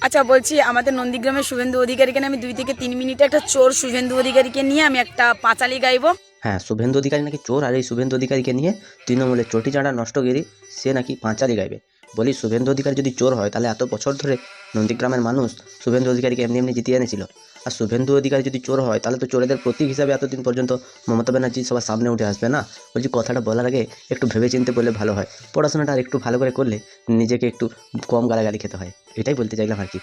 আচ্ছা বলছি, আমাদের নন্দীগ্রামের শুভেন্দু অধিকারীকে আমি 2 থেকে 3 মিনিটে একটা চোর শুভেন্দু অধিকারীকে নিয়ে আমি একটা পাঁচালি গাইবো। হ্যাঁ, শুভেন্দু অধিকারী নাকি চোর, আর এই শুভেন্দু অধিকারীকে নিয়ে তৃণমূলের চটিচাঁড়া নষ্টগিরি সে নাকি পাঁচালি গাইবে। বলি, শুভেন্দু অধিকারী যদি চোর হয় তাহলে এত বছর ধরে নন্দীগ্রামের মানুষ শুভেন্দু অধিকারীকে এমনি এমনি জিতিয়ে এনেছিল। আর শুভেন্দু অধিকারী যদি চোর হয় তাহলে তো চোরেদের প্রতীক হিসাবে এতদিন পর্যন্ত মমতা ব্যানার্জি সবার সামনে উঠে আসবে না। বলছি, কথাটা বলার আগে একটু ভেবে চিন্তে বললে ভালো হয়। পড়াশোনাটা আর একটু ভালো করে করলে নিজেকে একটু কম গালাগালি খেতে হয়, এটাই বলতে চাইলাম আর কি।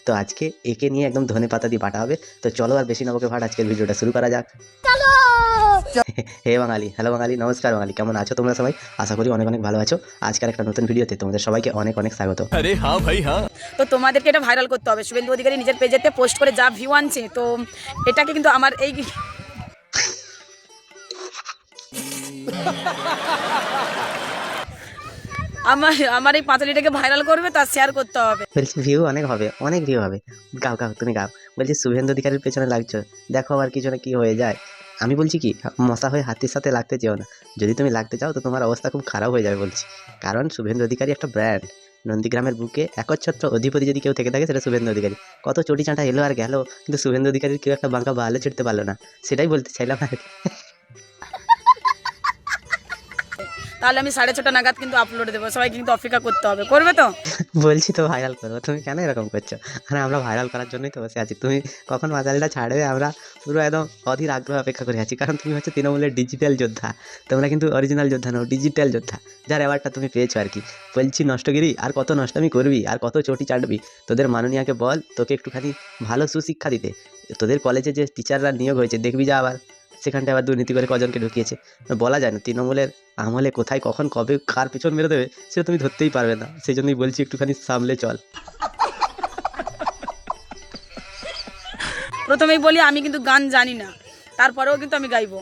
তো আজকে একে নিয়ে একদম ধনে পাতা দিয়ে বাটা হবে। তো চলো আর বেশি নবকে ভাট, আজকের ভিডিওটা শুরু করা যাক। হে বাঙালি, হ্যালো বাঙালি, নমস্কার বাঙালি, কেমন আছো তোমরা সবাই? আশা করি অনেক অনেক ভালো আছো। আজকের একটা নতুন ভিডিওতে তোমাদের সবাইকে অনেক অনেক স্বাগত। अरे हाँ भाई हाँ। তো তোমাদেরকে এটা ভাইরাল করতে হবে। শুভেন্দু অধিকারী নিজের পেজেতে পোস্ট করে যা ভিউ আনছে, তো এটাকে কিন্তু আমার এই আমার এই পাঁচালিটাকে ভাইরাল করবে, তার শেয়ার করতে হবে। বলছি, ভিউ অনেক হবে, অনেক ভিউ হবে। গাও গাও, তুমি গাও। বলছি, শুভেন্দু অধিকারীর পেছনে লাগছো, দেখো আবার কিছু না কি হয়ে যায়। আমি বলছি কি, মশা হয়ে হাতির সাথে লাগতে চেও না। যদি তুমি লাগতে চাও তো তোমার অবস্থা খুব খারাপ হয়ে যাবে বলছি। কারণ শুভেন্দু অধিকারী একটা ব্র্যান্ড। নন্দীগ্রামের বুকে একচ্ছত্র অধিপতি যদি কেউ থেকে থাকে সেটা শুভেন্দু অধিকারী। কত চটি চাঁটা এলো আর গেল, কিন্তু শুভেন্দু অধিকারীর কেউ একটা বাঁকা বালে ছিড়তে পারলো না। সেটাই বলতে চাইলাম আর কি। তাহলে আমি 6:30 নাগাদ কিন্তু আপলোড দেবো, সবাই কিন্তু অপেক্ষা করতে হবে। করবে তো? বলছি তো ভাইরাল করবো, তুমি কেন এরকম করছো? আরে আমরা ভাইরাল করার জন্যই তো বসে আছি। তুমি কখন মাজালটা ছাড়বে আমরা পুরো একদম অধীর আগ্রহ অপেক্ষা করে আছি। কারণ তুমি হচ্ছে তৃণমূলের ডিজিটাল যোদ্ধা। তোমরা কিন্তু অরিজিনাল যোদ্ধা নও, ডিজিটাল যোদ্ধা, যার অ্যাওয়ার্ডটা তুমি পেয়েছো আর কি। বলছি, নষ্টগিরি আর কত নষ্টামি করবি, আর কত চটি চাটবি? তোদের মাননীয়াকে বল তোকে একটুখানি ভালো সুশিক্ষা দিতে। তোদের কলেজে যে টিচাররা নিয়োগ হয়েছে দেখবি যা, আবার সেখানটায় আবার দুর্নীতি করে কজনকে ঢুকিয়েছে। বলা যায় না তৃণমূলের আমলে কোথায় কখন কবে কার পেছন মেরে দেবে সেটা তুমি ধরতেই পারবে না। সেই জন্যই বলছি একটুখানি সামলে চল। প্রথমেই বলি, আমি কিন্তু গান জানি না, তারপরেও কিন্তু আমি গাইবো।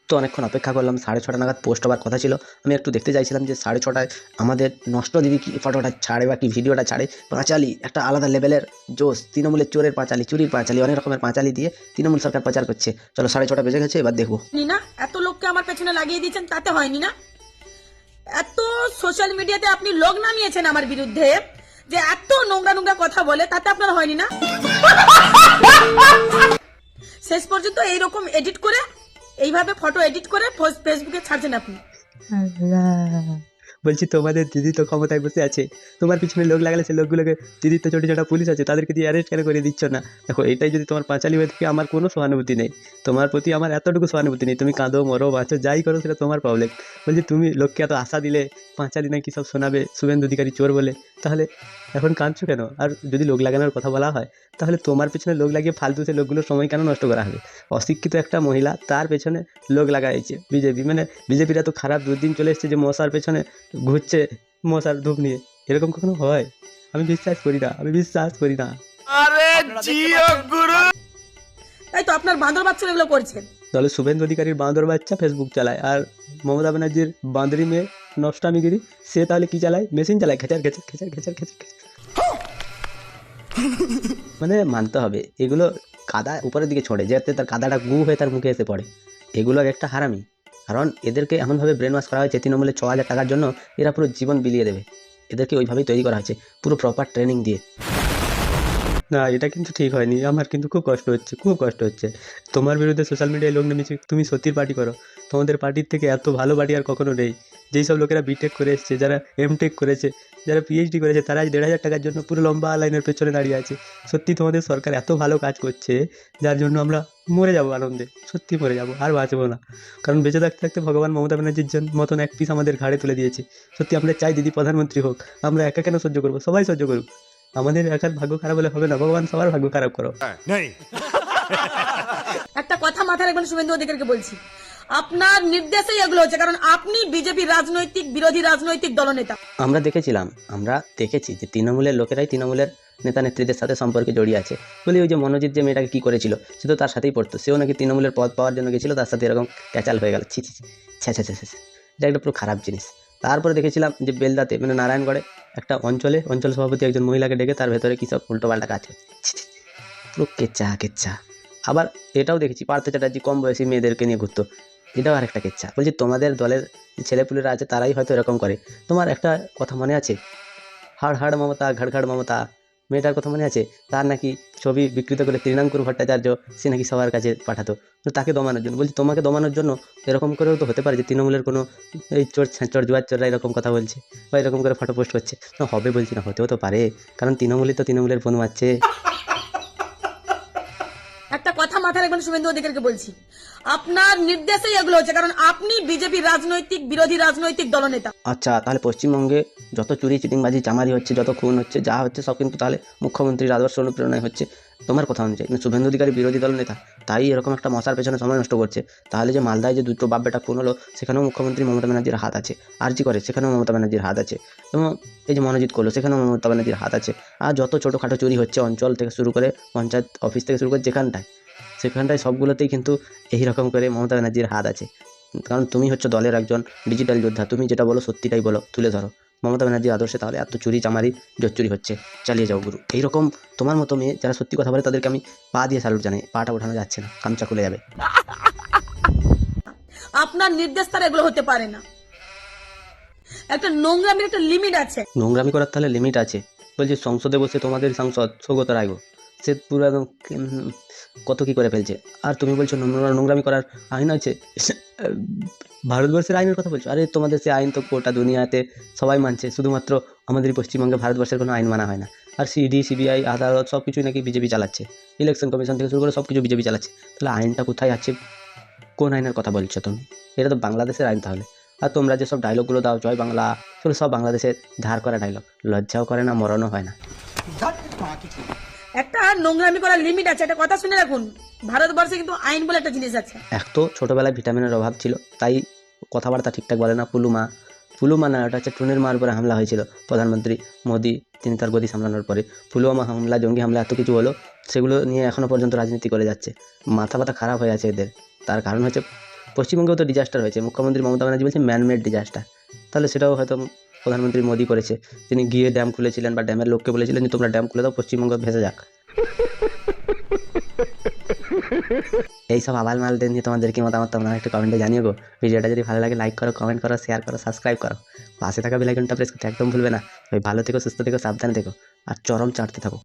তো অনেকক্ষণ অপেক্ষা করলাম, 6:30 নাগাদ পোস্ট হওয়ার কথা ছিল। আমি একটু দেখতে চাইছিলাম যে 6:30 আমাদের নষ্ট দিদি কি ফটোটা ছাড়ে বা কি ভিডিওটা ছাড়ে। পাঁচালি একটা আলাদা লেভেলের জোশ, তৃণমূলের চোরের পাঁচালি, চুরির পাঁচালি, অনেক রকমের পাঁচালি দিয়ে তৃণমূল সরকার প্রচার করছে। চলো, 6:30 বেজে গেছে, এবার দেখবো। না, এত লোককে আমার পেছনে লাগিয়ে দিয়েছেন, তাতে হয়নি না? এত সোশ্যাল মিডিয়াতে আপনি লোক নামিয়েছেন আমার বিরুদ্ধে, যে এত নোংরা নোংরা কথা বলে, তাতে আপনার হয়নি না? শেষ পর্যন্ত এইরকম এডিট করে, এইভাবে ফটো এডিট করে ফেসবুকে ছাড়ছেন আপনি। বলছি, তোমাদের দিদি তো ক্ষমতায় বসে আছে, তোমার পিছনে লোক লাগালে সে লোকগুলোকে, দিদির তো ছোটো ছোটো পুলিশ আছে, তাদেরকে দিয়ে অ্যারেস্ট কেন করে দিচ্ছ না? দেখো, এটাই যদি তোমার পাঁচালি হয়ে থাকে, আমার কোনো সহানুভূতি নেই। তোমার প্রতি আমার এতটুকু সহানুভূতি নেই। তুমি কাঁদো, মরো, বাঁচো, যাই করো সেটা তোমার প্রবলেম। বলছি, তুমি লোককে এত আশা দিলে পাঁচালি নাকি সব শোনাবে শুভেন্দু অধিকারী চোর বলে, তাহলে এখন কাঁদছো কেন? আর যদি লোক লাগানোর কথা বলা হয়, তাহলে তোমার পেছনে লোক লাগিয়ে ফালতু সে লোকগুলোর সময় কেন নষ্ট করা হবে? অশিক্ষিত একটা মহিলা, তার পেছনে লোক লাগাইছে বিজেপি। মানে বিজেপির এত খারাপ দুর্দিন চলে এসেছে যে মশার পেছনে ঘুরছে, মশার ধূপ নিয়ে। এরকম কখনো হয়? আমি বিশ্বাস করি না, আমি বিশ্বাস করি না। তাই তো আপনার বাঁদর বাচ্চারা এগুলো করছেন। তাহলে শুভেন্দু অধিকারীর বাঁদর বাচ্চা ফেসবুক চালায়, আর মমতা ব্যানার্জির বাঁদরি মেয়ে নষ্টামিগিরি, সে তাহলে কি চালায়? মেশিন চালায়, খেচার খেচার খেচার খেচার খেচার খেচার। মানে মানতে হবে, এগুলো কাদা উপরের দিকে ছড়ে, যাতে তার কাদাটা গু হয়ে তার মুখে এসে পড়ে। এগুলো একটা হারামি। কারণ এদেরকে এমনভাবে ব্রেন ওয়াশ করা হয়েছে, তৃণমূলে 6,000 টাকার জন্য এরা পুরো জীবন বিলিয়ে দেবে। এদেরকে ওইভাবেই তৈরি করা হয়েছে, পুরো প্রপার ট্রেনিং দিয়ে। না, এটা কিন্তু ঠিক হয়নি। আমার কিন্তু খুব কষ্ট হচ্ছে, খুব কষ্ট হচ্ছে। তোমার বিরুদ্ধে সোশ্যাল মিডিয়ায় লোক নেমেছে, তুমি সত্যির পার্টি করো। তোমাদের পার্টির থেকে এত ভালো পার্টি আর কখনো নেই। যেই সব লোকেরা বিটেক করে এসছে, যারা এমটেক করেছে, যারা পিএইচডি করেছে, তারা আজ 1,500 টাকার জন্য পুরো লম্বা লাইনের পেছনে দাঁড়িয়ে আছে। সত্যি তোমাদের সরকার এত ভালো কাজ করছে, যার জন্য আমরা মরে যাবো আনন্দে, সত্যি মরে যাবো, আর বাঁচবো না। কারণ বেঁচে থাকতে থাকতে ভগবান মমতা ব্যানার্জির মতন এক পিস আমাদের ঘাড়ে তুলে দিয়েছে। সত্যি আমরা চাই দিদি প্রধানমন্ত্রী হোক। আমরা একা কেন সহ্য করবো? সবাই সহ্য করুক। আমাদের একার ভাগ্য খারাপ হলে হবে না, ভগবান সবার ভাগ্য খারাপ করো। একটা কথা মাথায় রাখবেন, শুভেন্দু অধিকারীকে বলছি, আপনার নির্দেশেই এগুলো হচ্ছে, কারণ আপনি বিজেপি রাজনৈতিক বিরোধী রাজনৈতিক দলনেতা। আমরা দেখেছি যে তৃণমূলের লোকেরাই তৃণমূলের নেতা নেত্রীদের সাথে সম্পর্কে জড়িয়ে আছে। বলি, ওই যে মনোজিৎ যে মেয়েটাকে কী করেছিল, সে তো তার সাথেই পড়তো। সেও নাকি তৃণমূলের পদ পাওয়ার জন্য গেছিলো, তার সাথে এরকম ক্যাচাল হয়ে গেল। ছি ছি ছি, ছ্যা ছ্যা ছ্যা ছ্যা। এটা একটা পুরো খারাপ জিনিস। তারপরে দেখেছিলাম যে বেলদাতে, মানে নারায়ণগড়ে একটা অঞ্চল সভাপতি একজন মহিলাকে ডেকে তার ভেতরে কী সব উল্টোপাল্টা কাজ হচ্ছে। ছি ছি, পুরো কেচ্চা কেচ্চা। আবার এটাও দেখেছি, পার্থ চ্যাটার্জি কম বয়সী মেয়েদেরকে নিয়ে ঘুরতো, এটাও আর একটা কেচ্চা। বলছি, তোমাদের দলের যে ছেলেপুলেরা আছে তারাই হয়তো এরকম করে। তোমার একটা কথা মনে আছে, হাড় হাড় মমতা ঘাড় ঘাড় মমতা, মেয়েটার কথা মনে আছে? তার নাকি ছবি বিকৃত করে তৃণাঙ্কুর ভট্টাচার্য সে নাকি সবার কাছে পাঠাতো, তো তাকে দমানোর জন্য বলছি। তোমাকে দমানোর জন্য এরকম করেও তো হতে পারে যে তৃণমূলের কোনো এই চোর ছেঁচড় জুয়ার চোররা এরকম কথা বলছে বা এরকম করে ফটো পোস্ট করছে। না, হবে বলছি না, হতেও তো পারে, কারণ তৃণমূলই তো তৃণমূলের বনু আছে। একটা কথা মাথায় রাখবেন, শুভেন্দু অধিকারীকে বলছি, আপনার নির্দেশেই এগুলো হচ্ছে, কারণ আপনি বিজেপি রাজনৈতিক বিরোধী রাজনৈতিক দলনেতা। আচ্ছা, তাহলে পশ্চিমবঙ্গে যত চুরি চিটিংবাজি চামারি হচ্ছে, যত খুন হচ্ছে, যা হচ্ছে সব কিন্তু তাহলে মুখ্যমন্ত্রীর আদর্শ অনুপ্রেরণায় হচ্ছে তোমার কথা অনুযায়ী। কিন্তু শুভেন্দু অধিকারী বিরোধী দল নেতা, তাই এরকম একটা মশার পেছনে সময় নষ্ট করছে। তাহলে যে মালদায় যে দুটো বাপ বেটা খুন হলো, সেখানেও মুখ্যমন্ত্রী মমতা ব্যানার্জির হাত আছে। আর জি করে সেখানেও মমতা ব্যানার্জির হাত আছে। এবং এই যে মনোজিৎ করলো, সেখানেও মমতা ব্যানার্জির হাত আছে। আর যত ছোটোখাটো চুরি হচ্ছে অঞ্চল থেকে শুরু করে পঞ্চায়েত অফিস থেকে শুরু করে সেখানটায় সবগুলোতেই কিন্তু এই রকম করে মমতা ব্যানার্জির হাত আছে। কারণ তুমি হচ্ছে দলের একজন ডিজিটাল যোদ্ধা, তুমি যেটা বলো সত্যিটাই বলো, তুলে ধরো। মমতা ব্যানার্জির আদর্শে তাহলে এত চুরি চামারি জোচ্চুরি হচ্ছে, চালিয়ে যাও গুরু। এইরকম তোমার মতো মেয়ে যারা সত্যি কথা বলে তাদেরকে আমি পা দিয়ে স্যালুট জানাই। পাটা ওঠানো যাচ্ছে না, কামচা খুলে যাবে। আপনার নির্দেশ তারা এগুলো হতে পারে না। একটা নোংরামির একটা লিমিট আছে। নোংরামি করার তাহলে লিমিট আছে। বলছি সংসদে বসে তোমাদের সাংসদ সৌগত রায় গো, সে পুরো একদম কত কি করে ফেলছে। আর তুমি বলছো নোংরামি করার আইন আছে। ভারতবর্ষের আইনের কথা বলছো? আরে তোমাদের সে আইন তো গোটা দুনিয়াতে সবাই মানছে, শুধুমাত্র আমাদের পশ্চিমবঙ্গে ভারতবর্ষের কোনো আইন মানা হয় না। আর সিডি সিবিআই আদালত সব কিছুই নাকি বিজেপি চালাচ্ছে, ইলেকশন কমিশন থেকে শুরু করে সব কিছু বিজেপি চালাচ্ছে। তাহলে আইনটা কোথায় আছে? কোন আইনের কথা বলছো তুমি? এটা তো বাংলাদেশের আইন তাহলে। আর তোমরা যেসব ডায়লগগুলো দাও, জয় বাংলা, সেগুলো সব বাংলাদেশের ধার করা ডায়লগ, লজ্জাও করে না, মরণও হয় না। একটা নোংরামি করার লিমিট আছে, একটা কথা শুনে রাখুন। ভারতবর্ষে কিন্তু আইন বলে একটা জিনিস আছে। এক তো ছোটোবেলায় ভিটামিনের অভাব ছিল, তাই কথাবার্তা ঠিকঠাক বলে না। পুলুমা না, ওটা হচ্ছে টুনের মার উপরে হামলা হয়েছিল প্রধানমন্ত্রী মোদি, তিনি তার গদি সামলানোর পরে। পুলওয়ামা হামলা, জঙ্গি হামলা, এত কিছু হলো, সেগুলো নিয়ে এখনও পর্যন্ত রাজনীতি করে যাচ্ছে। মাথা ব্যথা খারাপ হয়ে আছে এদের। তার কারণ হচ্ছে পশ্চিমবঙ্গেও তো ডিজাস্টার হয়েছে, মুখ্যমন্ত্রী মমতা ব্যানার্জি বলছে ম্যানমেড ডিজাস্টার। তাহলে সেটাও হয়তো প্রধানমন্ত্রী মোদি করেছে, তিনি গিয়ে ড্যাম খুলেছিলেন বা ড্যামের লোককে বলেছিলেন যে তোমরা ড্যাম খুলে দাও, পশ্চিমবঙ্গ ভেসে যাক। এইসব আবাল মালদের নিয়ে তোমাদের কি মতামত তোমরা একটু কমেন্টে জানিও গো। ভিডিওটা যদি ভালো লাগে লাইক করো, কমেন্ট করো, শেয়ার করো, সাবস্ক্রাইব করো। পাশে থাকা বেল আইকনটা প্রেস করতে একদম ভুলবে না। ভালো থেকো, সুস্থ থেকো, সাবধানে থেকো, আর চরম চাটতে থাকো।